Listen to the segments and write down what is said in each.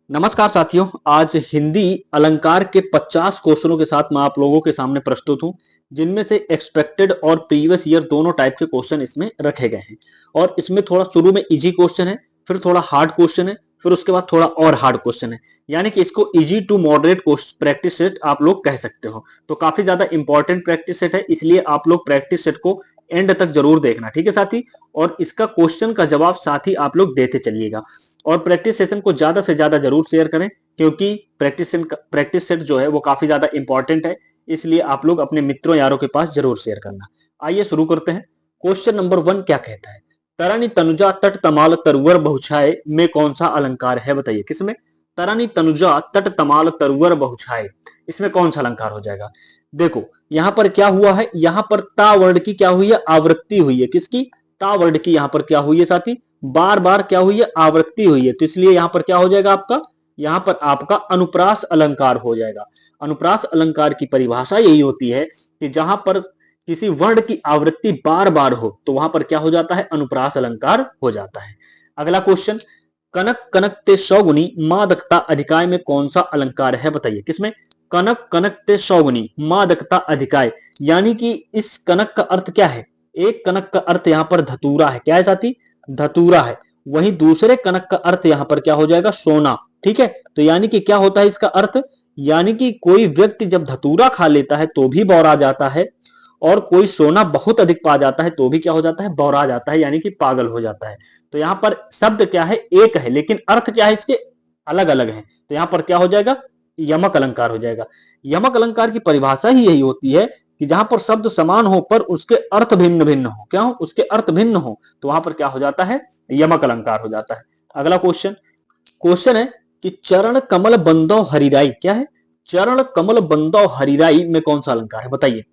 नमस्कार साथियों। आज हिंदी अलंकार के 50 क्वेश्चनों के साथ मैं आप लोगों के सामने प्रस्तुत हूं, जिनमें से एक्सपेक्टेड और प्रीवियस ईयर दोनों टाइप के क्वेश्चन इसमें रखे गए हैं। और इसमें थोड़ा शुरू में इजी क्वेश्चन है, फिर थोड़ा हार्ड क्वेश्चन है, फिर उसके बाद थोड़ा और हार्ड क्वेश्चन है। यानी कि इसको easy to moderate practice set आप लोग कह सकते हो। तो काफी ज्यादा इंपॉर्टेंट प्रैक्टिस सेट है, इसलिए आप लोग प्रैक्टिस सेट को एंड तक जरूर देखना, ठीक है साथी। और इसका क्वेश्चन का जवाब साथ ही आप लोग देते चलिएगा। और प्रैक्टिस सेशन को ज्यादा से ज्यादा जरूर शेयर करें, क्योंकि प्रैक्टिस सेट जो है वो काफी ज्यादा इंपॉर्टेंट है, इसलिए आप लोग अपने मित्रों यारों के पास जरूर शेयर करना। आइए शुरू करते हैं। क्वेश्चन नंबर 1 क्या कहता है? तरनी तनुजा तट तमाल तरुवर बहुछाए में कौन सा अलंकार है? बताइए किसमें? तरनी तनुजा तट तमाल तरुवर बहुछाए, इसमें कौन सा अलंकार हो जाएगा? देखो यहां पर क्या हुआ है, यहां पर ता वर्ण की क्या हुई है? आवृत्ति हुई है। किसकी? ता वर्ण की। यहां पर क्या हुई है साथी? बार बार क्या हुई है? आवृत्ति हुई है। तो इसलिए यहां पर क्या हो जाएगा आपका? यहां पर आपका अनुप्रास अलंकार हो जाएगा। अनुप्रास अलंकार की परिभाषा यही होती है कि जहां पर किसी वर्ण की आवृत्ति बार बार हो तो वहां पर क्या हो जाता है? अनुप्रास अलंकार हो जाता है। अगला क्वेश्चन, कनक कनक ते सौगुनी मादकता अधिकाय में कौन सा अलंकार है? बताइए किसमें? कनक कनक ते सौगुनी मादकता अधिकाय, यानी कि इस कनक का अर्थ क्या है? एक कनक का अर्थ यहां पर धतूरा है। क्या है साथी? धतूरा है। वहीं दूसरे कनक का अर्थ यहां पर क्या हो जाएगा? सोना। ठीक है, तो यानी कि क्या होता है इसका अर्थ? यानी कि कोई व्यक्ति जब धतूरा खा लेता है तो भी बौरा जाता है, और कोई सोना बहुत अधिक पा जाता है तो भी क्या हो जाता है? बौरा जाता है, यानी कि पागल हो जाता है। तो यहां पर शब्द क्या है? एक है, लेकिन अर्थ क्या है इसके? अलग अलग है। तो यहां पर क्या हो जाएगा? यमक अलंकार हो जाएगा। यमक अलंकार की परिभाषा ही यही होती है कि जहां पर शब्द समान हो पर उसके अर्थ भिन्न भिन्न हो। क्या हो? उसके अर्थ भिन्न हो, तो वहां पर क्या हो जाता है? यमक अलंकार हो जाता है। अगला क्वेश्चन, क्वेश्चन है कि चरण कमल बंदो हरिराई। क्या है? चरण कमल बंदो हरिराई में कौन सा अलंकार है? बताइए।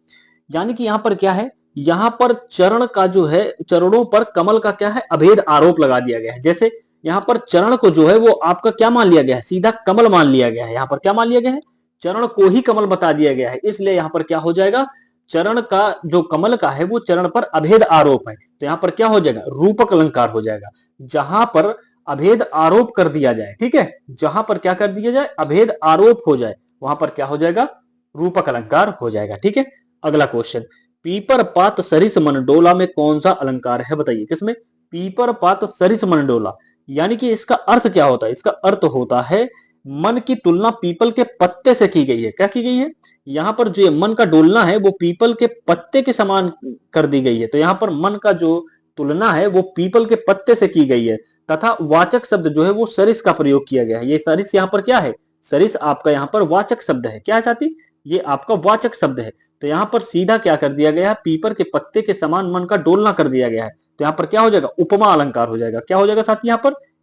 यानी कि यहां पर क्या है? यहां पर चरण का जो है, चरणों पर कमल का क्या है? अभेद आरोप लगा दिया गया है। जैसे यहां पर चरण को जो है वो आपका क्या मान लिया गया है? सीधा कमल मान लिया गया है। यहां पर क्या मान लिया गया है? चरण को ही कमल बता दिया गया है, इसलिए यहां पर क्या हो जाएगा? चरण का जो कमल का है वो चरण पर अभेद आरोप है, तो यहां पर क्या हो जाएगा? रूपक अलंकार हो जाएगा। जहां पर अभेद आरोप कर दिया जाए, ठीक है, जहां पर क्या कर दिया जाए? अभेद आरोप हो जाए, वहां पर क्या हो जाएगा? रूपक अलंकार हो जाएगा। ठीक है। अगला क्वेश्चन, पीपर पात सरिस मनडोला में कौन सा अलंकार है? बताइए किसमें? पीपर पात सरिस मनडोला, यानी कि इसका अर्थ क्या होता है? इसका अर्थ होता है मन की तुलना पीपल के पत्ते से की गई है। क्या की गई है? यहां पर जो मन का डोलना है वो पीपल के पत्ते के समान कर दी गई है। तो यहां पर मन का जो तुलना है वो पीपल के पत्ते से की गई है, तथा वाचक शब्द जो है वो सरिस का प्रयोग किया गया है। ये सरिस यहां पर क्या है? सरिस आपका यहां पर वाचक शब्द है। क्या है साथी? ये आपका वाचक शब्द है। तो यहां पर सीधा क्या कर दिया गया है? पीपर के पत्ते के समान मन का डोलना कर दिया गया है। तो यहां पर क्या हो जाएगा? उपमा अलंकार हो जाएगा। क्या हो जाएगा साथी?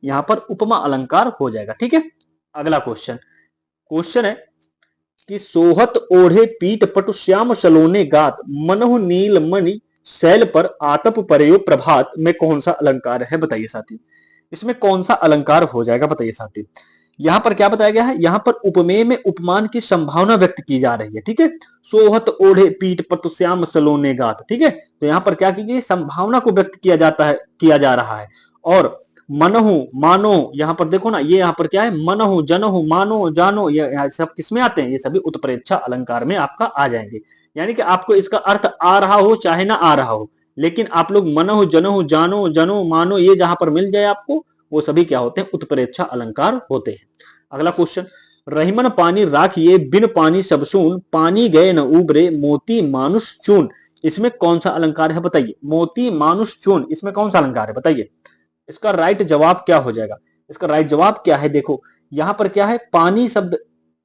यहां पर उपमा अलंकार हो जाएगा। ठीक है। अगला क्वेश्चन, क्वेश्चन है कि सोहत ओढ़े पीठ पटु श्याम सलोने गात मनहु नील मणि शैल पर आतप परयो प्रभात में कौन सा अलंकार है? बताइए साथी। इसमें कौन सा अलंकार हो जाएगा? बताइए साथी। यहां पर क्या बताया गया है? यहां पर उपमेय में उपमान की संभावना व्यक्त की जा रही है। ठीक है। सोहत ओढ़े पीठ पटु श्याम सलोने गात, ठीक है, तो यहां पर क्या की गई? संभावना को व्यक्त किया जाता है, किया जा रहा है। और मनहु मानो, यहां पर देखो ना, ये यहां पर क्या है? मनहु जनहु मानो जानो, ये सब किसमें आते हैं? ये सभी उत्प्रेक्षा अलंकार में आपका आ जाएंगे। यानी कि आपको इसका अर्थ आ रहा हो चाहे ना आ रहा हो, लेकिन आप लोग मनहु जनहु जानो जनो मानो ये जहां पर मिल जाए आपको, वो सभी क्या होते हैं? उत्प्रेक्षा अलंकार होते हैं। अगला क्वेश्चन, रहीमन पानी राखिए बिन पानी सब सून पानी गए न उबरे मोती मानुष चून, इसमें कौन सा अलंकार है? बताइए। मोती मानुष चून, इसमें कौन सा अलंकार है? बताइए। इसका राइट जवाब क्या हो जाएगा? इसका राइट जवाब क्या है? देखो यहां पर क्या है? पानी शब्द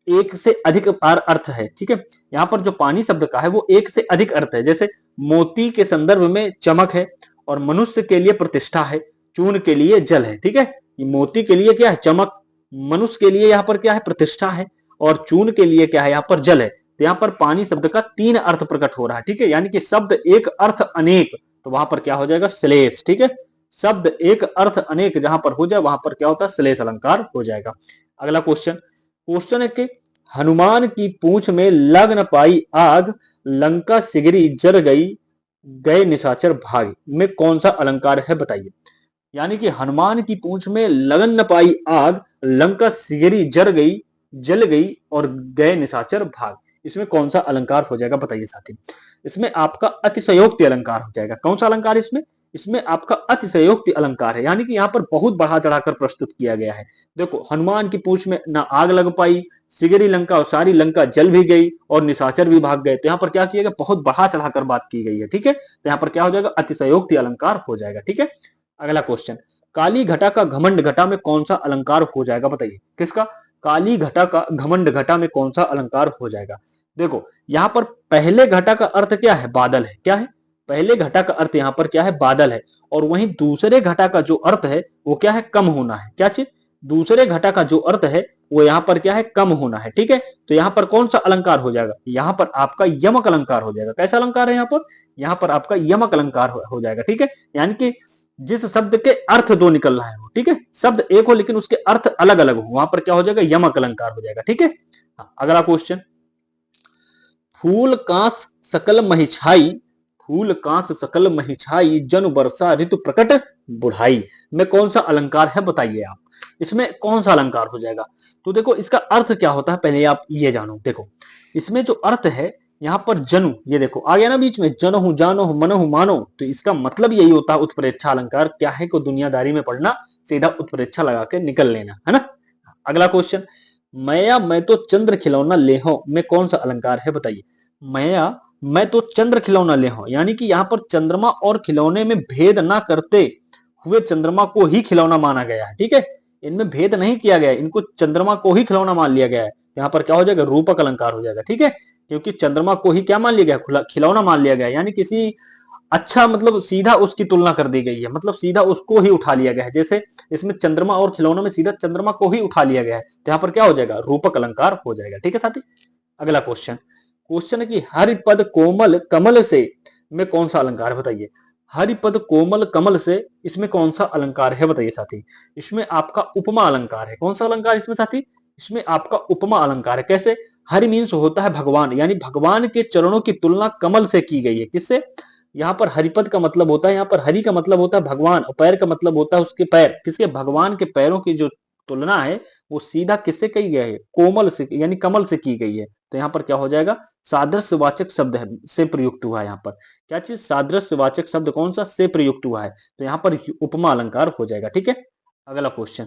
एक से अधिक अर्थ है। ठीक है। यहां पर जो पानी शब्द का है वो एक से अधिक अर्थ है। जैसे मोती के संदर्भ में चमक है, और मनुष्य के लिए प्रतिष्ठा है, चून के लिए जल है। ठीक है। मोती के लिए क्या है? चमक, मनुष्य के लिए यहां पर क्या है? प्रतिष्ठा है, और चून के लिए क्या है? यहां पर जल है। तो यहां पर पानी शब्द का 3 अर्थ प्रकट हो रहा है। ठीक है। यानी कि शब्द एक अर्थ अनेक, तो वहां पर क्या हो जाएगा? श्लेष। ठीक है। शब्द एक अर्थ अनेक जहां पर हो जाए वहां पर क्या होता है? श्लेष अलंकार हो जाएगा। अगला क्वेश्चन, क्वेश्चन है कि हनुमान की पूंछ में लग न पाई आग लंका सिगरी जल गई गए निशाचर भाग में कौन सा अलंकार है? बताइए। यानी कि हनुमान की पूंछ में लगन न पाई आग, लंका सिगरी जर गई, जल गई और गए निशाचर भाग। इसमें कौन सा अलंकार हो जाएगा बताइए साथी। इसमें आपका अतिशयोक्ति अलंकार हो जाएगा। कौन सा अलंकार इसमें? इसमें आपका अतिशयोक्ति अलंकार है, यानी कि यहाँ पर बहुत बढ़ा चढ़ाकर प्रस्तुत किया गया है। देखो, हनुमान की पूंछ में ना आग लग पाई, सिगरी लंका और सारी लंका जल भी गई और निशाचर भी भाग गए। तो यहाँ पर क्या किया गया? बहुत बढ़ा चढ़ाकर बात की गई है। ठीक है, तो यहाँ पर क्या हो जाएगा? अतिशयोक्ति अलंकार हो जाएगा। ठीक है, अगला क्वेश्चन, काली घटा का घमंड घटा में कौन सा अलंकार हो जाएगा बताइए। किसका? काली घटा का घमंड घटा में कौन सा अलंकार हो जाएगा? देखो, यहां पर पहले घटा का अर्थ क्या है? बादल है। क्या है? पहले घटा का अर्थ यहां पर क्या है? बादल है। और वहीं दूसरे घटा का जो अर्थ है वो क्या है? कम होना है। क्या चीज? दूसरे घटा का जो अर्थ है वो यहां पर क्या है? कम होना है। ठीक है, तो यहां पर कौन सा अलंकार हो जाएगा? यहां पर आपका यमक अलंकार हो जाएगा। कैसा अलंकार है यहां पर? यहां पर आपका यमक अलंकार हो जाएगा। ठीक है, यानी कि जिस शब्द के अर्थ दो निकल रहा है वो, ठीक है, शब्द एक हो लेकिन उसके अर्थ अलग अलग हो, वहां पर क्या हो जाएगा? यमक अलंकार हो जाएगा। ठीक है, अगला क्वेश्चन, फूल कांस सकल महिछाई, फूल कांस सकल महिछाई, जन वर्षा ऋतु प्रकट बुढ़ाई में कौन सा अलंकार है बताइए आप। इसमें कौन सा अलंकार हो जाएगा? तो देखो, इसका अर्थ क्या होता है पहले आप ये जानो। देखो, इसमें जो अर्थ है यहाँ पर जनु, ये देखो आ गया ना बीच में, जनहु जानहु मनहु मानो, तो इसका मतलब यही होता है उत्प्रेक्षा अलंकार। क्या है? को दुनियादारी में पढ़ना, सीधा उत्प्रेक्षा लगा के निकल लेना है ना। अगला क्वेश्चन, मैया मैं तो चंद्र खिलौना ले हो में कौन सा अलंकार है बताइए। मैया मैं तो चंद्र खिलौना ले हो, यानी कि यहाँ पर चंद्रमा और खिलौने में भेद ना करते हुए चंद्रमा को ही खिलौना माना गया है। ठीक है, इनमें भेद नहीं किया गया है, इनको चंद्रमा को ही खिलौना मान लिया गया है। यहाँ पर क्या हो जाएगा? रूपक अलंकार हो जाएगा। ठीक है, क्योंकि चंद्रमा को ही क्या मान लिया गया? खिलौना मान लिया गया, यानी किसी अच्छा मतलब सीधा उसकी तुलना कर दी गई है, मतलब सीधा उसको ही उठा लिया गया है। जैसे इसमें चंद्रमा और खिलौनों में सीधा चंद्रमा को ही उठा लिया गया है, तो यहाँ पर क्या हो जाएगा? रूपक अलंकार हो जाएगा। ठीक है साथी, अगला क्वेश्चन, क्वेश्चन है कि हरिपद कोमल कमल से में कौन सा अलंकार है बताइए। हरिपद कोमल कमल से, इसमें कौन सा अलंकार है बताइए साथी। इसमें आपका उपमा अलंकार है। कौन सा अलंकार इसमें साथी? इसमें आपका उपमा अलंकार है। कैसे? हरि मीन्स होता है भगवान, यानी भगवान के चरणों की तुलना कमल से की गई है। किससे? यहाँ पर हरिपद का मतलब होता है, यहाँ पर हरि का मतलब होता है भगवान, और पैर का मतलब होता है उसके पैर। किसके? भगवान के पैरों की जो तुलना है वो सीधा किससे की गई है? कोमल से, यानी कमल से की गई है। तो यहाँ पर क्या हो जाएगा? सादृश्यवाचक शब्द है से प्रयुक्त हुआ है। यहाँ पर क्या चीज? सादृश्यवाचक शब्द कौन सा? से प्रयुक्त हुआ है, तो यहाँ पर उपमा अलंकार हो जाएगा। ठीक है, अगला क्वेश्चन,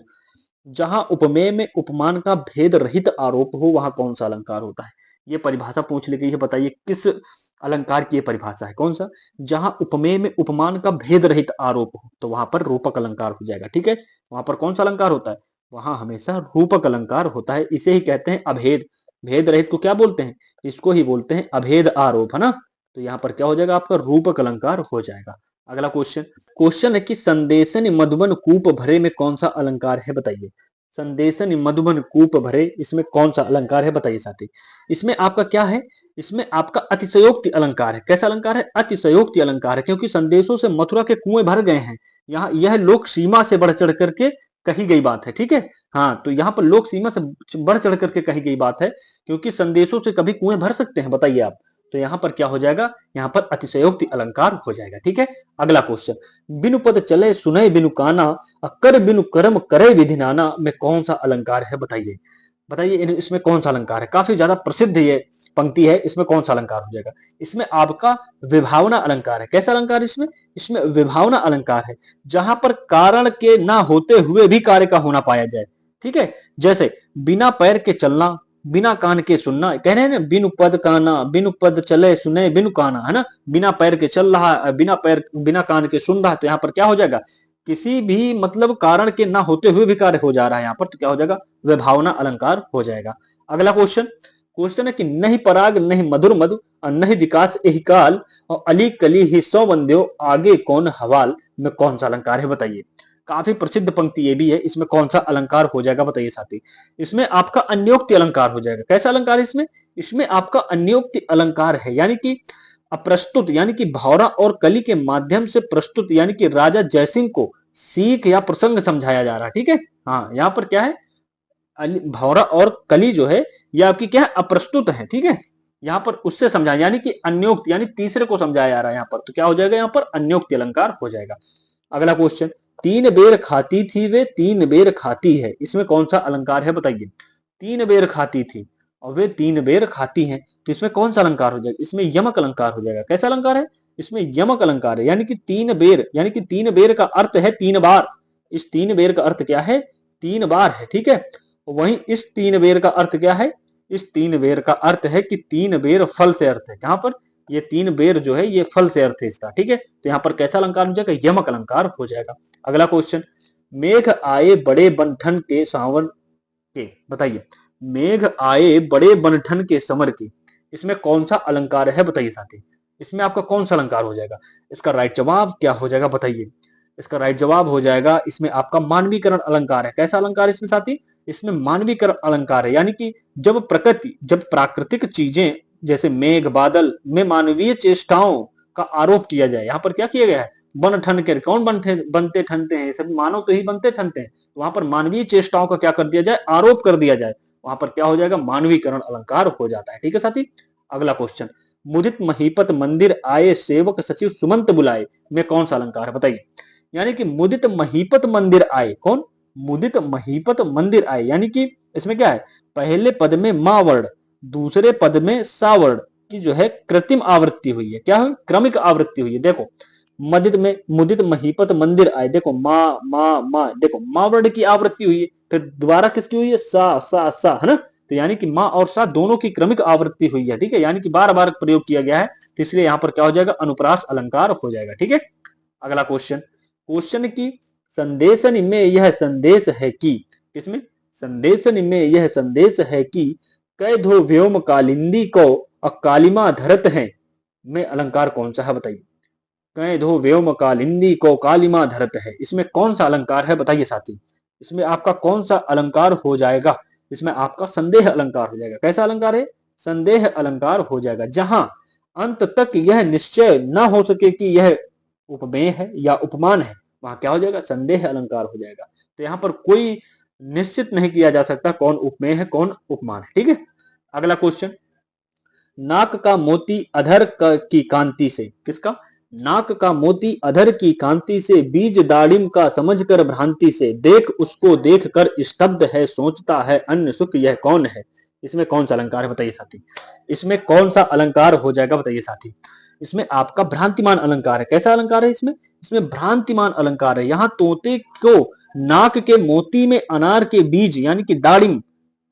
जहां उपमेय में उपमान का भेद रहित आरोप हो वहां कौन सा अलंकार होता है? ये परिभाषा पूछ ली गई है, बताइए किस अलंकार की ये परिभाषा है? कौन सा? जहां उपमेय में उपमान का भेद रहित आरोप हो तो वहां पर रूपक अलंकार हो जाएगा। ठीक है, वहां पर कौन सा अलंकार होता है? वहां हमेशा रूपक अलंकार होता है। इसे ही कहते हैं अभेद। भेद रहित को क्या बोलते हैं? इसको ही बोलते हैं अभेद आरोप, है ना। तो यहाँ पर क्या हो जाएगा? आपका रूपक अलंकार हो जाएगा। अगला क्वेश्चन, क्वेश्चन है कि संदेशन मधुबन कूप भरे में कौन सा अलंकार है बताइए। संदेशन मधुबन कूप भरे, इसमें कौन सा अलंकार है बताइए साथी। इसमें आपका क्या है? इसमें आपका अतिशयोक्ति अलंकार है। कैसा अलंकार है? अतिशयोक्ति अलंकार है, क्योंकि संदेशों से मथुरा के कुएं भर गए हैं। यहाँ यह लोक सीमा से बढ़ चढ़ करके कही गई बात है। ठीक है, हाँ, तो यहाँ पर लोक सीमा से बढ़ चढ़ करके कही गई बात है, क्योंकि संदेशों से कभी कुएं भर सकते हैं बताइए आप। तो यहाँ पर क्या हो जाएगा? यहाँ पर अतिशयोक्ति अलंकार हो जाएगा। ठीक है, अगला क्वेश्चन, बिनु पद चले सुनय बिनु काना, कर बिनु कर्म करे विधि नाना में कौन सा अलंकार है बताइए। बताइए इसमें कौन सा अलंकार है? काफी ज्यादा प्रसिद्ध ये पंक्ति है, इसमें कौन सा अलंकार हो जाएगा? इसमें आपका विभावना अलंकार है। कैसा अलंकार? इसमें इसमें विभावना अलंकार है, जहां पर कारण के ना होते हुए भी कार्य का होना पाया जाए। ठीक है, जैसे बिना पैर के चलना, बिना कान के सुनना, कह रहे हैं ना, बिनु पद काना, बिनु पद चले सुने बिनु काना, है ना। बिना पैर के चल रहा है, बिना कान के सुन रहा है, तो यहाँ पर क्या हो जाएगा? किसी भी मतलब कारण के ना होते हुए भी कार्य हो जा रहा है यहाँ पर, तो क्या हो जाएगा? विभावना अलंकार हो जाएगा। अगला क्वेश्चन, क्वेश्चन है कि नहीं पराग नहीं मधुर मधु और नहीं विकास एहि काल, और अली कली ही सौ बंद्यो आगे कौन हवाल में कौन सा अलंकार है बताइए। काफी प्रसिद्ध पंक्ति ये भी है, इसमें कौन सा अलंकार हो जाएगा बताइए साथी। इसमें आपका अन्योक्ति अलंकार हो जाएगा। कैसा अलंकार है इसमें? इसमें आपका अन्योक्ति अलंकार है, यानी कि अप्रस्तुत, यानी कि भौरा और कली के माध्यम से प्रस्तुत, यानी कि राजा जयसिंह को सीख या प्रसंग समझाया जा रहा है। ठीक है, हाँ, यहाँ पर क्या है? भौरा और कली जो है ये आपकी क्या है? अप्रस्तुत है। ठीक है, यहाँ पर उससे समझाया, यानी कि अन्योक्ति, यानी तीसरे को समझाया जा रहा है यहाँ पर, तो क्या हो जाएगा? यहाँ पर अन्योक्ति अलंकार हो जाएगा। अगला क्वेश्चन, तीन बेर खाती थी वे तीन बेर खाती है, इसमें कौन सा अलंकार है बताइए। तीन बेर खाती थी और वे तीन बेर खाती हैं, तो इसमें कौन सा अलंकार हो जाएगा, इसमें यमक अलंकार हो जाएगा। कैसा अलंकार है, इसमें यमक अलंकार है, यानी कि तीन बेर, यानी कि तीन बेर का अर्थ है तीन बार। इस तीन बेर का अर्थ क्या है, तीन बार है, ठीक है। वहीं इस तीन बेर का अर्थ क्या है, इस तीन बेर का अर्थ है कि तीन बेर फल से अर्थ है। जहां पर ये तीन बेर जो है ये फल से अर्थ है इसका, ठीक है। तो यहाँ पर कैसा अलंकार हो जाएगा, यमक अलंकार हो जाएगा। अगला क्वेश्चन, मेघ आए बड़े बंठन के सावन के, बताइए मेघ आए बड़े बंठन के समर के, इसमें कौन सा अलंकार है बताइए साथी। इसमें आपका कौन सा अलंकार हो जाएगा, इसका राइट जवाब क्या हो जाएगा बताइए। इसका राइट जवाब हो जाएगा इसमें आपका मानवीकरण अलंकार है। कैसा अलंकार है इसमें साथी, इसमें मानवीकरण अलंकार है, यानी कि जब प्रकृति, जब प्राकृतिक चीजें जैसे मेघ बादल में मानवीय चेष्टाओं का आरोप किया जाए। यहाँ पर क्या किया गया है, बन ठन के, कौन बनते ठनते हैं, सब मानव तो ही बनते ठनते हैं। तो वहां पर मानवीय चेष्टाओं का क्या कर दिया जाए, आरोप कर दिया जाए, वहां पर क्या हो जाएगा, मानवीकरण अलंकार हो जाता है, ठीक है साथी। अगला क्वेश्चन, मुदित महीपत मंदिर आए सेवक सचिव सुमंत बुलाए में कौन सा अलंकार है बताइए। यानी कि मुदित महीपत मंदिर आए, कौन, मुदित महीपत मंदिर आए, यानी कि इसमें क्या है, पहले पद में मां वर्ण, दूसरे पद में सा वर्ण की जो है कृत्रिम आवृत्ति हुई है, क्या है, क्रमिक आवृत्ति हुई है। देखो मदित में मुदित महीपत मंदिर आए, देखो माँ माँ माँ, देखो माँ वर्ण की आवृत्ति हुई है, फिर दोबारा किसकी हुई है, सा, है ना। तो यानी कि माँ और सा दोनों की क्रमिक आवृत्ति हुई है, ठीक है, यानी कि बार बार प्रयोग किया गया है, तो इसलिए यहाँ पर क्या हो जाएगा, अनुप्रास अलंकार हो जाएगा, ठीक है। अगला क्वेश्चन, क्वेश्चन की संदेशन में यह संदेश है कि, किसमें, संदेशन में यह संदेश है कि कैधो व्योम कालिंदी को अकालिमा धरत है में अलंकार कौन सा है बताइए। कैधो व्योम कालिंदी को कालिमा धरत है, इसमें कौन सा अलंकार है बताइए साथी। इसमें आपका कौन सा अलंकार हो जाएगा, इसमें आपका संदेह अलंकार हो जाएगा। कैसा अलंकार है, संदेह अलंकार हो जाएगा, जहां अंत तक यह निश्चय न हो सके कि यह उपमेय है या उपमान है, वहां क्या हो जाएगा, संदेह अलंकार हो जाएगा। तो यहाँ पर कोई निश्चित नहीं किया जा सकता कौन उपमेय है कौन उपमान है, ठीक है। अगला क्वेश्चन, नाक का मोती अधर की कांति से, किसका, नाक का मोती अधर की कांति से, बीज दाड़िम का समझकर भ्रांति से, देख उसको देख कर स्तब्ध है सोचता है अन्य सुख यह कौन है, इसमें कौन सा अलंकार है बताइए साथी। इसमें कौन सा अलंकार हो जाएगा बताइए साथी। इसमें आपका भ्रांतिमान अलंकार है। कैसा अलंकार है इसमें, इसमें भ्रांतिमान अलंकार है। यहाँ तोते को नाक के मोती में अनार के बीज यानी कि दाड़िम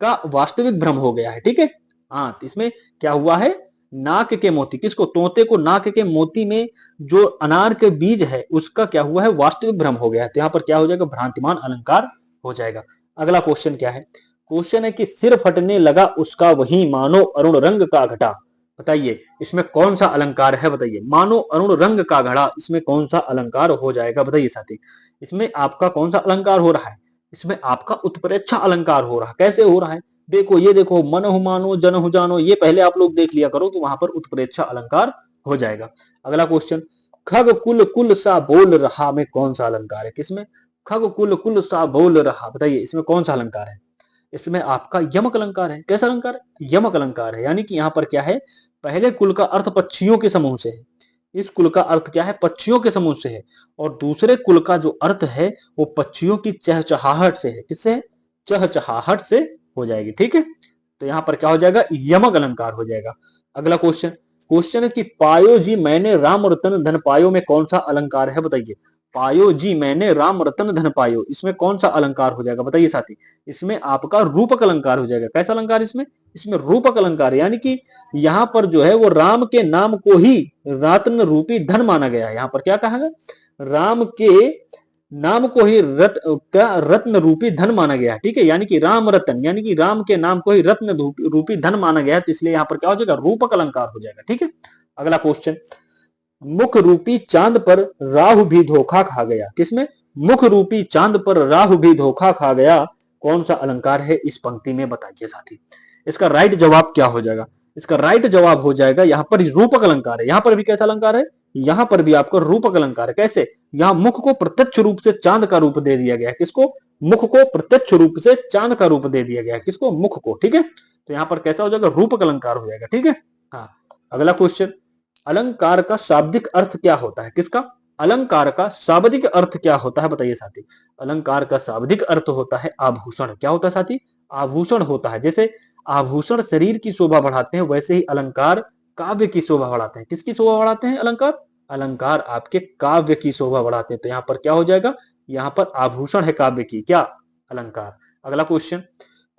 का वास्तविक भ्रम हो गया है, ठीक है। हाँ, तो इसमें क्या हुआ है, नाक के मोती, किसको, तोते को नाक के मोती में जो अनार के बीज है उसका क्या हुआ है, वास्तविक भ्रम हो गया है। तो यहाँ पर क्या हो जाएगा, भ्रांतिमान अलंकार हो जाएगा। अगला क्वेश्चन क्या है, क्वेश्चन है कि सिर फटने लगा उसका वही मानो अरुण रंग का घटा, बताइए इसमें कौन सा अलंकार है बताइए। मानो अरुण रंग का घड़ा, इसमें कौन सा अलंकार हो जाएगा बताइए साथी। इसमें आपका कौन सा अलंकार हो रहा है, इसमें आपका उत्प्रेक्षा अलंकार हो रहा है। कैसे हो रहा है, देखो ये देखो, मनहु मानो जनहु जानो, ये पहले आप लोग देख लिया करो, तो वहां पर उत्प्रेक्षा अलंकार हो जाएगा। अगला क्वेश्चन, खग कुल कुल सा बोल रहा में कौन सा अलंकार है, किसमें, खग कुल कुल सा बोल रहा, बताइए इसमें कौन सा अलंकार है। इसमें आपका यमक अलंकार है। कैसा अलंकार है, यमक अलंकार है, यानी कि यहाँ पर क्या है, पहले कुल का अर्थ पक्षियों के समूह से है, इस कुल का अर्थ क्या है, पक्षियों के समूह से है, और दूसरे कुल का जो अर्थ है वो पक्षियों की चहचहाहट से है, किससे है, चहचहाहट से हो जाएगी, ठीक है। तो यहाँ पर क्या हो जाएगा, यमक अलंकार हो जाएगा। अगला क्वेश्चन, क्वेश्चन है कि पायो जी मैंने राम रतन धन पायो में कौन सा अलंकार है बताइए। पायो जी मैंने राम रतन धन पायो, इसमें कौन सा अलंकार हो जाएगा बताइए साथी। इसमें आपका रूपक अलंकार हो जाएगा। कैसा अलंकार इसमें, इसमें रूपक अलंकार, यानी कि यहां पर जो है वो राम के नाम को ही रत्न रूपी धन माना गया है। यहां पर क्या कहा गया, राम के नाम को ही रत्न रूपी धन माना गया है, ठीक है। यानी कि राम रतन, यानी कि राम के नाम को ही रत्न रूपी धन माना गया है, तो इसलिए यहाँ पर क्या हो जाएगा, रूपक अलंकार हो जाएगा, ठीक है। अगला क्वेश्चन, मुख रूपी चांद पर राहु भी धोखा खा गया, किसमें, मुख रूपी चांद पर राहु भी धोखा खा गया, कौन सा अलंकार है इस पंक्ति में बताइए साथी। इसका राइट जवाब क्या हो जाएगा, इसका राइट जवाब हो जाएगा यहाँ पर रूपक अलंकार है। यहाँ पर भी कैसा अलंकार है, यहाँ पर भी आपका रूपक अलंकार है। कैसे, यहाँ मुख को प्रत्यक्ष रूप से चांद का रूप दे दिया गया है, किसको, मुख को प्रत्यक्ष रूप से चांद का रूप दे दिया गया है, किसको, मुख को, ठीक है। तो यहाँ पर कैसा हो जाएगा, रूपक अलंकार हो जाएगा, ठीक है। हाँ, अगला क्वेश्चन, अलंकार का शाब्दिक अर्थ क्या होता है, किसका, अलंकार का शाब्दिक अर्थ क्या होता है बताइए साथी। अलंकार का शाब्दिक अर्थ होता है आभूषण। क्या होता है साथी? आभूषण होता है। जैसे आभूषण शरीर की शोभा बढ़ाते हैं, वैसे ही अलंकार काव्य की शोभा बढ़ाते हैं। किसकी शोभा बढ़ाते हैं अलंकार? अलंकार आपके काव्य की शोभा बढ़ाते हैं। तो यहाँ पर क्या हो जाएगा? यहाँ पर आभूषण है काव्य की, क्या? अलंकार। अगला क्वेश्चन,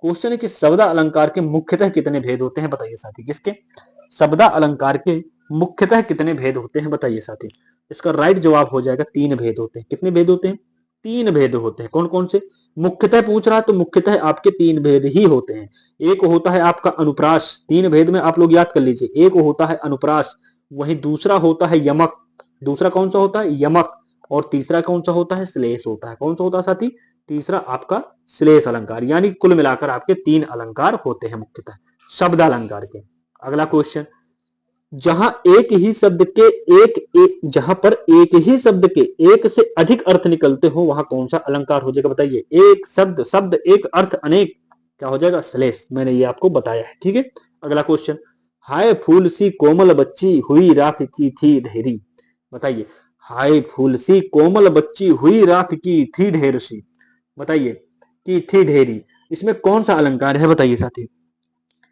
क्वेश्चन है कि शब्द अलंकार के मुख्यतः कितने भेद होते हैं बताइए साथी। किसके? शब्द अलंकार के मुख्यतः कितने भेद होते हैं बताइए साथी। इसका राइट जवाब हो जाएगा 3 भेद होते हैं। कितने भेद होते हैं? 3 भेद होते हैं। कौन कौन से? मुख्यतः पूछ रहा है तो मुख्यतः आपके 3 भेद ही होते हैं। एक होता है आपका अनुप्रास, 3 भेद में आप लोग याद कर लीजिए। एक होता है अनुप्रास, वहीं दूसरा होता है यमक, दूसरा कौन सा होता है? यमक। और तीसरा कौन सा होता है? श्लेष होता है। कौन सा होता है साथी? तीसरा आपका श्लेष अलंकार। यानी कुल मिलाकर आपके 3 अलंकार होते हैं मुख्यतः शब्द अलंकार के। अगला क्वेश्चन, जहां एक ही शब्द के जहां पर एक ही शब्द के एक से अधिक अर्थ निकलते हो वहां कौन सा अलंकार हो जाएगा बताइए। एक शब्द एक अर्थ अनेक, क्या हो जाएगा? श्लेष। मैंने ये आपको बताया है, ठीक है। अगला क्वेश्चन, हाय फूल सी कोमल बच्ची हुई राख की थी ढेरी। बताइए, हाय फूल सी कोमल बच्ची हुई राख की थी ढेर सी। बताइए, की थी ढेरी, इसमें कौन सा अलंकार है बताइए साथी।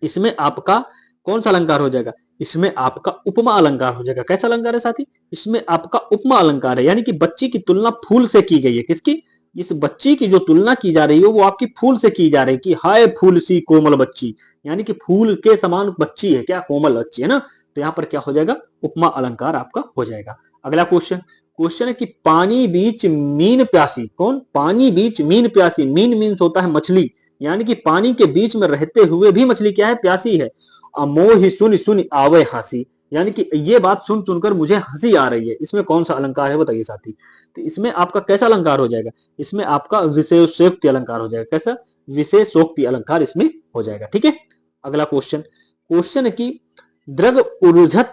इसमें आपका कौन सा अलंकार हो जाएगा? इसमें आपका उपमा अलंकार हो जाएगा। कैसा अलंकार है साथी? इसमें आपका उपमा अलंकार है, यानी कि बच्ची की तुलना फूल से की गई है। किसकी? इस बच्ची की जो तुलना की जा रही है वो आपकी फूल से की जा रही है कि हाय फूल सी कोमल बच्ची, यानी कि फूल के समान बच्ची है, क्या? कोमल बच्ची है ना। तो यहाँ पर क्या हो जाएगा? उपमा अलंकार आपका हो जाएगा। अगला क्वेश्चन, क्वेश्चन है कि पानी बीच मीन प्यासी। कौन? पानी बीच मीन प्यासी। मीन मीन्स होता है मछली, यानी कि पानी के बीच में रहते हुए भी मछली क्या है? प्यासी है। अमोहि सुन सुन आवे हंसी, यानी कि ये बात सुन सुनकर मुझे हंसी आ रही है। इसमें कौन सा अलंकार है बताइए साथी। तो इसमें आपका कैसा अलंकार हो जाएगा? इसमें आपका विशेषोक्ति अलंकार हो जाएगा। कैसा? विशेषोक्ति अलंकार इसमें हो जाएगा, ठीक है। अगला क्वेश्चन, क्वेश्चन है कि द्रग उर्झत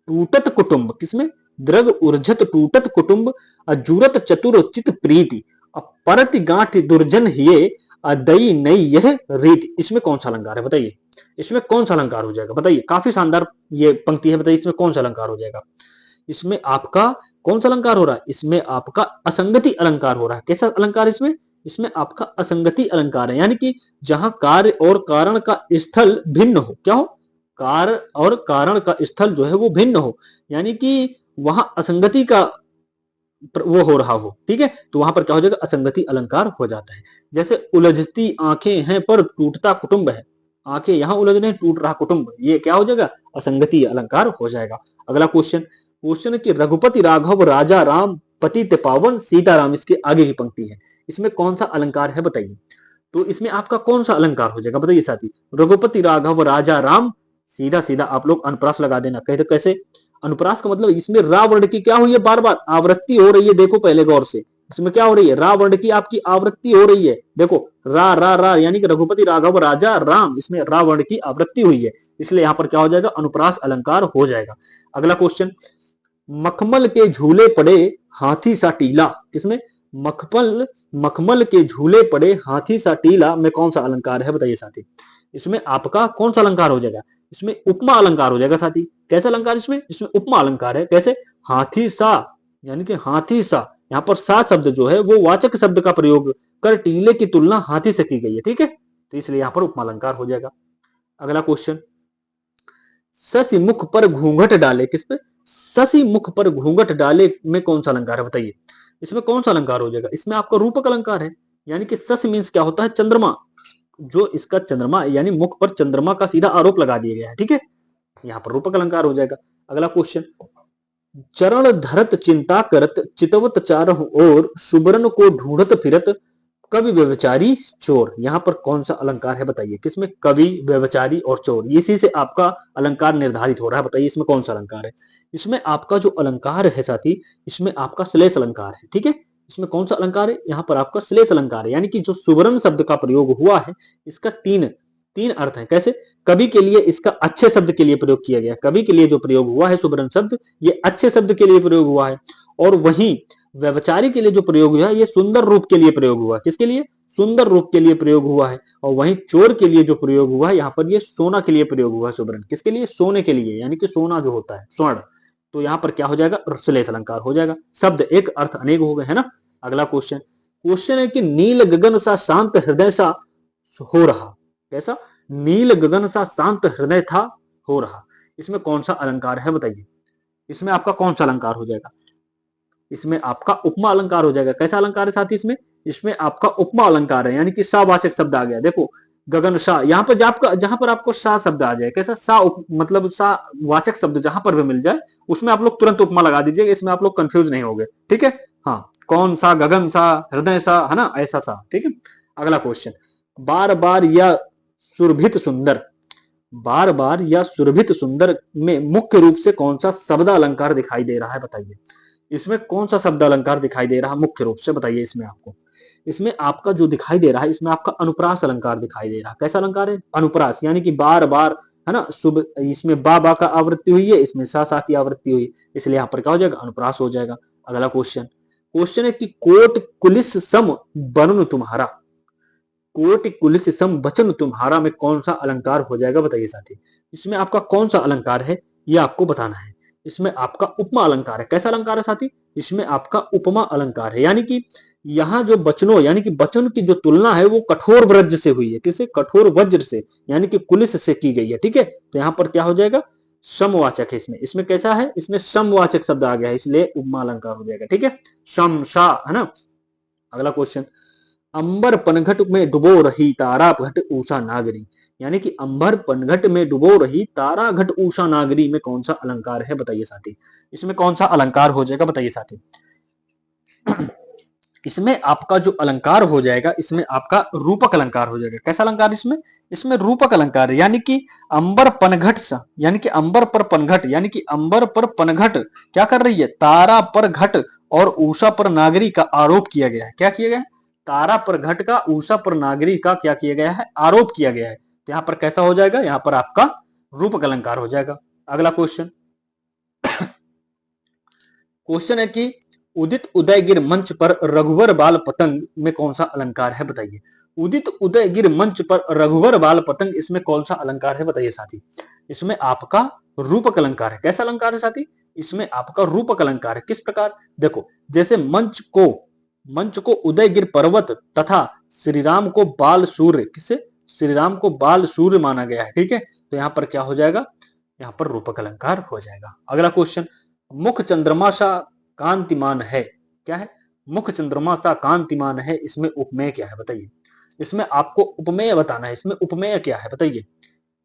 टूटत कुटुंब। किसमें? द्रग उर्झत टूटत कुटुंब अजूरत चतुर चित प्रीति परति गांठ दुर्जन हिये अदयी नई यह रीति। इसमें कौन सा अलंकार है बताइए। इसमें कौन सा अलंकार हो जाएगा बताइए। काफी शानदार ये पंक्ति है, बताइए इसमें कौन सा अलंकार हो जाएगा। इसमें आपका कौन सा अलंकार हो रहा है? इसमें आपका असंगति अलंकार हो रहा है। कैसा अलंकार? इसमें इसमें आपका असंगति अलंकार है, यानी कि जहां कार्य और कारण का स्थल भिन्न हो। क्या हो? कार्य और कारण का स्थल जो है वो भिन्न हो, यानी कि वहां असंगति का वो हो रहा हो, ठीक है। तो वहां पर क्या हो जाएगा? असंगति अलंकार हो जाता है। जैसे उलझती आंखें हैं पर टूटता कुटुंब है। आंखें यहां उलझ रहे, टूट रहा कुटुंब, ये क्या हो जाएगा? असंगति अलंकार हो जाएगा। अगला क्वेश्चन, क्वेश्चन है कि रघुपति राघव राजा राम पतित पावन सीताराम, इसके आगे की पंक्ति है। इसमें कौन सा अलंकार है बताइए। तो इसमें आपका कौन सा अलंकार हो जाएगा बताइए साथी। रघुपति राघव राजा राम, सीधा सीधा आप लोग अनुप्रास लगा देना। कहते कैसे? अनुप्रास का मतलब इसमें रा वर्ण की क्या हुई है? बार बार आवृत्ति हो रही है। देखो पहले गौर से, इसमें क्या हो रही है? रा वर्ण की आपकी आवृत्ति हो रही है। देखो रा रा रा, यानी कि रघुपति राघव राजा राम, इसमें रा वर्ण की आवृत्ति हुई है, इसलिए यहां पर क्या हो जाएगा? अनुप्रास अलंकार हो जाएगा। अगला क्वेश्चन, मखमल के झूले पड़े हाथी सा टीला। किसमें? मखमल के झूले पड़े हाथी सा टीला में कौन सा अलंकार है बताइए साथी। इसमें आपका कौन सा अलंकार हो जाएगा? इसमें उपमा अलंकार हो जाएगा साथी। कैसा अलंकार? इसमें इसमें उपमा अलंकार है। कैसे? हाथी सा, यानी कि हाथी सा, यहाँ पर सा शब्द जो है वो वाचक शब्द का प्रयोग कर टीले की तुलना हाथी से की गई है, ठीक है। तो इसलिए यहाँ पर उपमा अलंकार हो जाएगा। अगला क्वेश्चन, शशि मुख पर घूंघट डाले। किस पे? शशि मुख पर घूंघट डाले में कौन सा अलंकार है बताइए। इसमें कौन सा अलंकार हो जाएगा? इसमें आपका रूपक अलंकार है, यानी कि शश मीन्स क्या होता है? चंद्रमा। जो इसका चंद्रमा यानी मुख पर चंद्रमा का सीधा आरोप लगा दिया गया है, ठीक है। यहाँ पर रूपक अलंकार हो जाएगा। अगला क्वेश्चन, चरण धरत चिंता करत चितवत चारहु ओर सुबरन को ढूंढत फिरत कवि व्यभिचारी चोर। यहाँ पर कौन सा अलंकार है बताइए। किसमें? कवि, व्यभिचारी और चोर, इसी से आपका अलंकार निर्धारित हो रहा है। बताइए इसमें कौन सा अलंकार है। इसमें आपका जो अलंकार है साथी, इसमें आपका श्लेष अलंकार है, ठीक है। इसमें कौन सा अलंकार है? यहाँ पर आपका श्लेष अलंकार है, यानी कि जो सुवर्ण शब्द का प्रयोग हुआ है इसका तीन तीन अर्थ है। कैसे? कवि के लिए इसका अच्छे शब्द के लिए प्रयोग किया गया। कवि के लिए जो प्रयोग हुआ है सुवर्ण शब्द, ये अच्छे शब्द के लिए प्रयोग हुआ है। और वहीं व्यभिचारी के लिए जो प्रयोग हुआ है ये सुंदर रूप के लिए प्रयोग हुआ है। किसके लिए? सुंदर रूप के लिए प्रयोग हुआ है। और वहीं चोर के लिए जो प्रयोग हुआ है यहाँ पर ये सोना के लिए प्रयोग हुआ है। सुवर्ण किसके लिए? सोने के लिए, यानी कि सोना जो होता है स्वर्ण, तो यहाँ पर क्या हो जाएगा, श्लेष अलंकार हो जाएगा। शब्द एक अर्थ अनेक हो गए, है ना। अगला क्वेश्चन, क्वेश्चन है कि नील गगन सा शांत हृदय सा हो रहा, कैसा, नील गगन सा शांत हृदय था हो रहा, इसमें कौन सा अलंकार है बताइए। इसमें आपका कौन सा अलंकार हो जाएगा, इसमें आपका उपमा अलंकार हो जाएगा। कैसा अलंकार है साथी, इसमें इसमें आपका उपमा अलंकार है, यानी कि सावाचक शब्द आ गया। देखो गगन सा, यहाँ पर जहां पर आपको सा शब्द आ जाए, कैसा सा मतलब सा वाचक शब्द जहां पर भी मिल जाए उसमें आप लोग तुरंत उपमा लगा दीजिएगा, इसमें आप लोग कंफ्यूज नहीं होंगे, ठीक है। हाँ, कौन सा, गगन सा, हृदय सा, है ना, ऐसा सा, ठीक है। अगला क्वेश्चन, बार बार या सुरभित सुंदर, बार बार या सुरभित सुंदर में मुख्य रूप से कौन सा शब्द अलंकार दिखाई दे रहा है बताइए। इसमें कौन सा शब्द अलंकार दिखाई दे रहा है मुख्य रूप से बताइए। इसमें आपको, इसमें आपका जो दिखाई दे रहा है, इसमें आपका अनुप्रास अलंकार दिखाई दे रहा है। कैसा अलंकार है, अनुप्रास, यानी कि बार बार, है ना, शुभ, इसमें बा बा का आवृत्ति हुई है, इसमें सा सा की आवृत्ति हुई, इसलिए यहाँ पर क्या हो जाएगा, अनुप्रास हो जाएगा। अगला क्वेश्चन, क्वेश्चन है कि कोट कुलिस सम वरुण तुम्हारा, कोट कुलिस सम वचन तुम्हारा में कौन सा अलंकार हो जाएगा बताइए साथी। इसमें आपका कौन सा अलंकार है ये आपको बताना है। इसमें आपका उपमा अलंकार है। कैसा अलंकार है साथी, इसमें आपका उपमा अलंकार है, यानी कि यहाँ जो वचनों, यानी कि वचन की जो तुलना है वो कठोर वज्र से हुई है। किसे, कठोर वज्र से, यानी कि कुलिस से की गई है, ठीक है। तो यहाँ पर क्या हो जाएगा, समवाचक है। इसमें इसमें कैसा है, इसमें समवाचक शब्द आ गया है, इसलिए उपमा अलंकार हो जाएगा, ठीक है, सम सा, है ना। अगला क्वेश्चन, अंबर पनघट में डुबो रही तारा घट ऊषा नागरी, यानी कि अंबर पनघट में डुबो रही तारा घट ऊषा नागरी में कौन सा अलंकार है बताइए साथी। इसमें कौन सा अलंकार हो जाएगा बताइए साथी। इसमें आपका जो अलंकार हो जाएगा, इसमें आपका रूपक अलंकार हो जाएगा। कैसा अलंकार, इसमें इसमें रूपक अलंकार है, यानी कि अंबर पनघट सा, यानी कि अंबर पर पनघट, यानी कि अंबर पर पनघट क्या कर रही है, तारा पर घट और उषा पर नागरी का आरोप किया गया है। क्या किया गया है, तारा पर घट का, उषा पर नागरी का क्या किया गया है, आरोप किया गया है। तो यहाँ पर कैसा हो जाएगा, यहाँ पर आपका रूपक अलंकार हो जाएगा। अगला क्वेश्चन, क्वेश्चन है कि उदित उदयगिर मंच पर रघुवर बाल पतंग में कौन सा अलंकार है बताइए। उदित उदयगिर मंच पर रघुवर बाल पतंग, इसमें कौन सा अलंकार है बताइए साथी। इसमें आपका रूपक अलंकार है। कैसा अलंकार है साथी, इसमें आपका रूपक अलंकार है। किस प्रकार, देखो जैसे मंच को उदयगिर पर्वत तथा श्री राम को बाल सूर्य, किससे, श्री राम को बाल सूर्य माना गया है, ठीक है। तो यहाँ पर क्या हो जाएगा, यहाँ पर रूपक अलंकार हो जाएगा। अगला क्वेश्चन, मुख चंद्रमा सा कांतिमान है, क्या है, मुख चंद्रमा सा कांतिमान है, इसमें उपमेय क्या है बताइए। इसमें आपको उपमेय बताना है। इसमें उपमेय क्या है बताइए।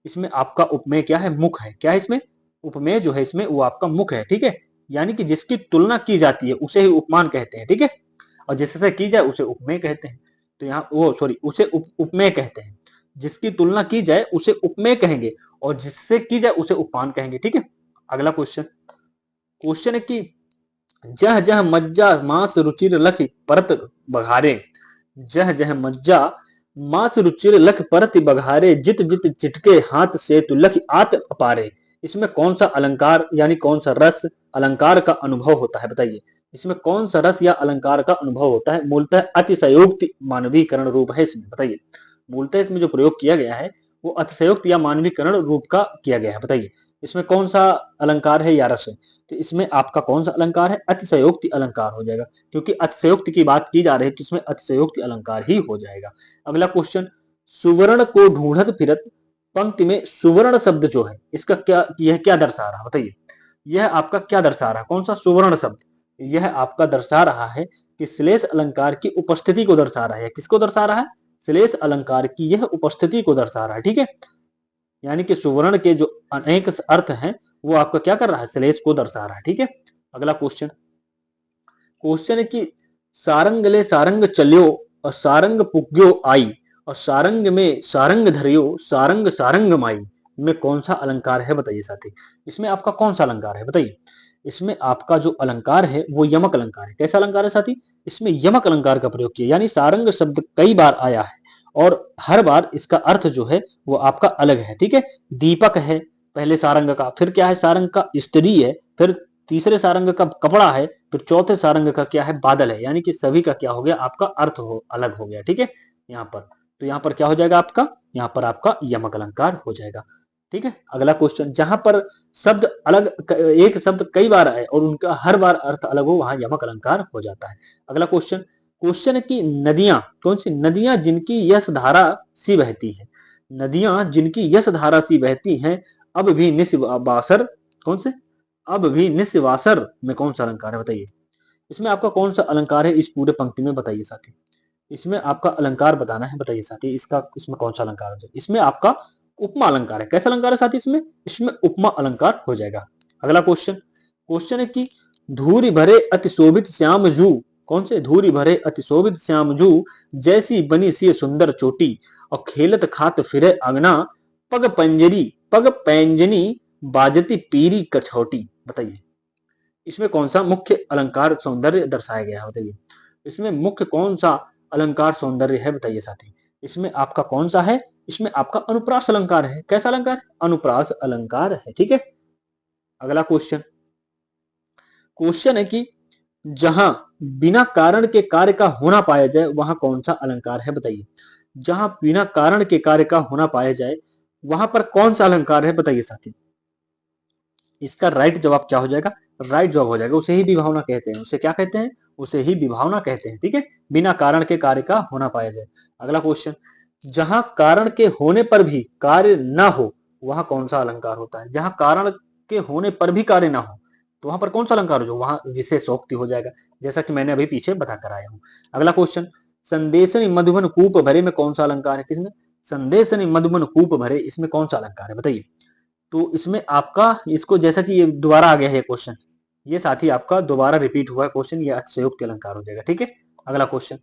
इसमें आपका उपमेय क्या है, मुख है। क्या है इसमें, उपमेय जो है इसमें वो आपका मुख है, ठीक है। यानी कि जिसकी तुलना की जाती है उसे ही उपमान कहते हैं, ठीक है, और जिससे की जाए उसे उपमेय कहते हैं। तो यहाँ वो सॉरी उसे उपमेय कहते हैं। जिसकी तुलना की जाए उसे उपमेय कहेंगे और जिससे की जाए उसे उपमान कहेंगे, ठीक है। अगला क्वेश्चन, क्वेश्चन है कि जह जह मज्जा मांस रुचिर लख परत बघारे, जह जह मज्जा मांस रुचिर लख परत बघारे, जित जित चिटके हाथ से तु लख आत अपारे, इसमें कौन सा अलंकार यानी कौन सा रस अलंकार का अनुभव होता है बताइए। इसमें कौन सा रस या अलंकार का अनुभव होता है। मूलतः अतिशयोक्ति मानवीकरण रूप है इसमें, बताइए। मूलतः इसमें जो प्रयोग किया गया है वो अतिशयोक्त या मानवीकरण रूप का किया गया है, बताइए। इसमें कौन सा अलंकार है या रस है। तो इसमें आपका कौन सा अलंकार है, अतिशयोक्ति अलंकार हो जाएगा, क्योंकि अतिशयोक्ति की बात की जा रही है तो इसमें अतिशयोक्ति अलंकार ही हो जाएगा। अगला क्वेश्चन, सुवर्ण को ढूंढत फिरत, पंक्ति में सुवर्ण शब्द जो है इसका क्या, यह क्या दर्शा रहा बताइए। यह आपका क्या दर्शा रहा है, कौन सा सुवर्ण शब्द, यह आपका दर्शा रहा है कि श्लेष अलंकार की उपस्थिति को दर्शा रहा है। किसको दर्शा रहा है, श्लेष अलंकार की यह उपस्थिति को दर्शा रहा है, ठीक है। यानी कि सुवर्ण के जो अनेक अर्थ हैं वो आपका क्या कर रहा है, श्लेष को दर्शा रहा है, ठीक है। अगला क्वेश्चन, क्वेश्चन है कि सारंग ले सारंग चलियो और सारंग पुग्यो आई, और सारंग में सारंग धरियो सारंग सारंग माई में कौन सा अलंकार है बताइए साथी। इसमें आपका कौन सा अलंकार है बताइए। इसमें आपका जो अलंकार है वो यमक अलंकार है। कैसा अलंकार है साथी, इसमें यमक अलंकार का प्रयोग किया, यानी सारंग शब्द कई बार आया है और हर बार इसका अर्थ जो है वो आपका अलग है, ठीक है। दीपक है पहले सारंग का, फिर क्या है सारंग का स्त्री है, फिर तीसरे सारंग का कपड़ा है, फिर चौथे सारंग का क्या है, बादल है। यानी कि सभी का क्या हो गया, आपका अर्थ हो अलग हो गया, ठीक है। यहाँ पर तो यहाँ पर क्या हो जाएगा आपका, यहाँ पर आपका यमक अलंकार हो जाएगा। ठीक है। अगला क्वेश्चन, जहां पर शब्द अलग एक शब्द कई बार आए और उनका हर बार अर्थ अलग हो वहां यमक अलंकार हो जाता है। अगला क्वेश्चन, क्वेश्चन है कि नदियां, कौन सी नदियां जिनकी यश धारा सी बहती है, नदियां जिनकी यश धारा सी बहती हैं अब भी निस्वासर, कौन से, अब भी निस्वासर में कौन सा अलंकार है बताइए। इसमें आपका कौन सा अलंकार है इस पूरे पंक्ति में बताइए साथी, इसमें आपका अलंकार बताना है, बताइए साथी इसका, इसमें कौन सा अलंकार हो जाएगा। इसमें आपका उपमा अलंकार है। कैसा अलंकार है साथी इसमें, इसमें उपमा अलंकार हो जाएगा। अगला क्वेश्चन, क्वेश्चन है कि धूरी भरे अति शोभित श्याम जू, कौन से, धूरी भरे अति शोभित श्याम जू जैसी बनी सी सुंदर चोटी और खेलत खात फिरे अगना पग पैंजनी बाजती पीरी कछौटी, बताइए इसमें कौन सा मुख्य अलंकार सौंदर्य दर्शाया गया है बताइए। इसमें मुख्य कौन सा अलंकार सौंदर्य है बताइए साथी। इसमें आपका कौन सा है, इसमें आपका अनुप्रास अलंकार है। कैसा अलंकार, अनुप्रास अलंकार है, ठीक है। अगला क्वेश्चन, क्वेश्चन है कि जहां बिना कारण के कार्य का होना पाया जाए वहां कौन सा अलंकार है बताइए। जहां बिना कारण के कार्य का होना पाया जाए वहां पर कौन सा अलंकार है बताइए साथी। इसका राइट जवाब क्या हो जाएगा, राइट जवाब हो जाएगा, उसे ही विभावना कहते हैं। उसे क्या कहते हैं, उसे ही विभावना कहते हैं, ठीक है। बिना कारण के कार्य का होना पाया जाए। अगला क्वेश्चन, जहां कारण के होने पर भी कार्य ना हो वहां कौन सा अलंकार होता है। जहां कारण के होने पर भी कार्य ना हो तो वहां पर कौन सा अलंकार हो जाए, वहां विशेषोक्ति हो जाएगा, जैसा कि मैंने अभी पीछे बताकर आया हूं। अगला क्वेश्चन, संदेशनि मधुबन कूप भरे में कौन सा अलंकार है, किसमें, संदेशनि मधुबन कूप भरे, इसमें कौन सा अलंकार है बताइए। तो इसमें आपका, इसको जैसा कि ये दोबारा आ गया है क्वेश्चन, ये साथी आपका दोबारा रिपीट हुआ है क्वेश्चन, ये अतिशयोक्ति अलंकार हो जाएगा, ठीक है। अगला क्वेश्चन,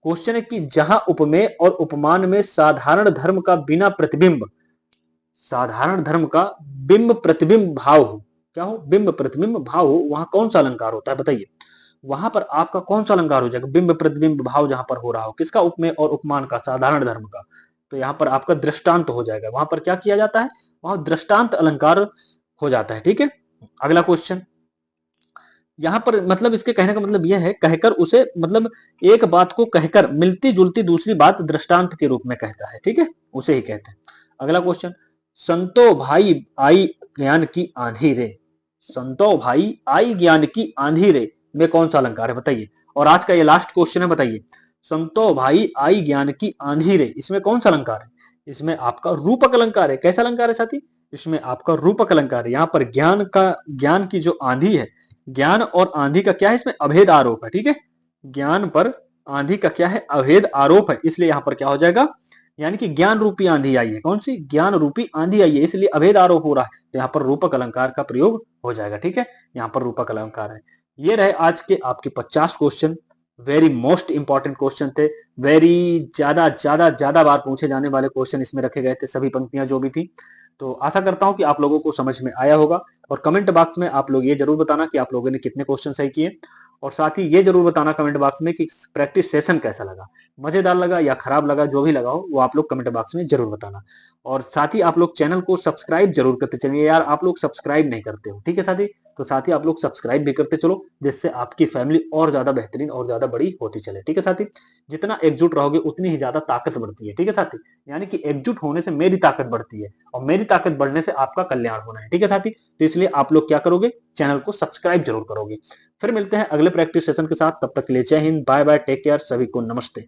क्वेश्चन है कि जहां उपमेय और उपमान में साधारण धर्म का बिना प्रतिबिंब, साधारण धर्म का बिंब प्रतिबिंब भाव हो, क्या हो, बिंब प्रतिबिंब भाव हो वहां कौन सा अलंकार होता है बताइए। वहां पर आपका कौन सा अलंकार हो जाएगा, बिंब प्रतिबिंब भाव जहां पर हो रहा हो, किसका, उपमेय और उपमान का, साधारण धर्म का। तो यहाँ पर आपका दृष्टांत हो जाएगा, वहां पर क्या किया जाता है, वहां दृष्टांत अलंकार हो जाता है, ठीक है। अगला क्वेश्चन, यहां पर मतलब इसके कहने का मतलब यह है, कहकर उसे, मतलब एक बात को कहकर मिलती जुलती दूसरी बात दृष्टांत के रूप में कहता है, ठीक है, उसे ही कहते हैं। अगला क्वेश्चन, संतो भाई आई ज्ञान की आंधी रे, संतो भाई आई ज्ञान की आंधी रे में कौन सा अलंकार है बताइए। और आज का ये लास्ट क्वेश्चन है, बताइए संतो भाई आई ज्ञान की आंधी रे, इसमें कौन सा अलंकार है। इसमें आपका रूपक अलंकार है। कैसा अलंकार है साथी, इसमें आपका रूपक अलंकार है। यहाँ पर ज्ञान का, ज्ञान की जो आंधी है, ज्ञान और आंधी का क्या है, इसमें अभेद आरोप है, ठीक है। ज्ञान पर आंधी का क्या है, अभेद आरोप है, इसलिए यहां पर क्या हो जाएगा, यानी कि ज्ञान रूपी आंधी आई है, कौन सी, ज्ञान रूपी आंधी आई है, इसलिए अभेद आरोप हो रहा है, तो यहाँ पर रूपक अलंकार का प्रयोग हो जाएगा, ठीक है। यहाँ पर रूपक अलंकार है। ये रहे आज के आपके 50 question, very most important question थे, वेरी ज्यादा ज्यादा ज्यादा बार पूछे जाने वाले क्वेश्चन इसमें रखे गए थे, सभी पंक्तियां जो भी थी। तो आशा करता हूं कि आप लोगों को समझ में आया होगा। और कमेंट बॉक्स में आप लोग ये जरूर बताना कि आप लोगों ने कितने क्वेश्चन सही किए, और साथ ही ये जरूर बताना कमेंट बॉक्स में कि प्रैक्टिस सेशन कैसा लगा, मजेदार लगा या खराब लगा, जो भी लगा हो वो आप लोग कमेंट बॉक्स में जरूर बताना। और साथ ही आप लोग चैनल को सब्सक्राइब जरूर करते चलिए यार, आप लोग सब्सक्राइब नहीं करते हो, ठीक है साथी। तो साथ ही आप लोग सब्सक्राइब भी करते चलो, जिससे आपकी फैमिली और ज्यादा बेहतरीन और ज्यादा बड़ी होती चले, ठीक है साथी। जितना एकजुट रहोगे उतनी ही ज्यादा ताकत बढ़ती है, ठीक है साथी। यानी कि एकजुट होने से मेरी ताकत बढ़ती है और मेरी ताकत बढ़ने से आपका कल्याण होना है, ठीक है साथी। तो इसलिए आप लोग क्या करोगे, चैनल को सब्सक्राइब जरूर करोगे। फिर मिलते हैं अगले प्रैक्टिस सेशन के साथ, तब तक के लिए जय Hind, bye bye, take care, सभी को नमस्ते।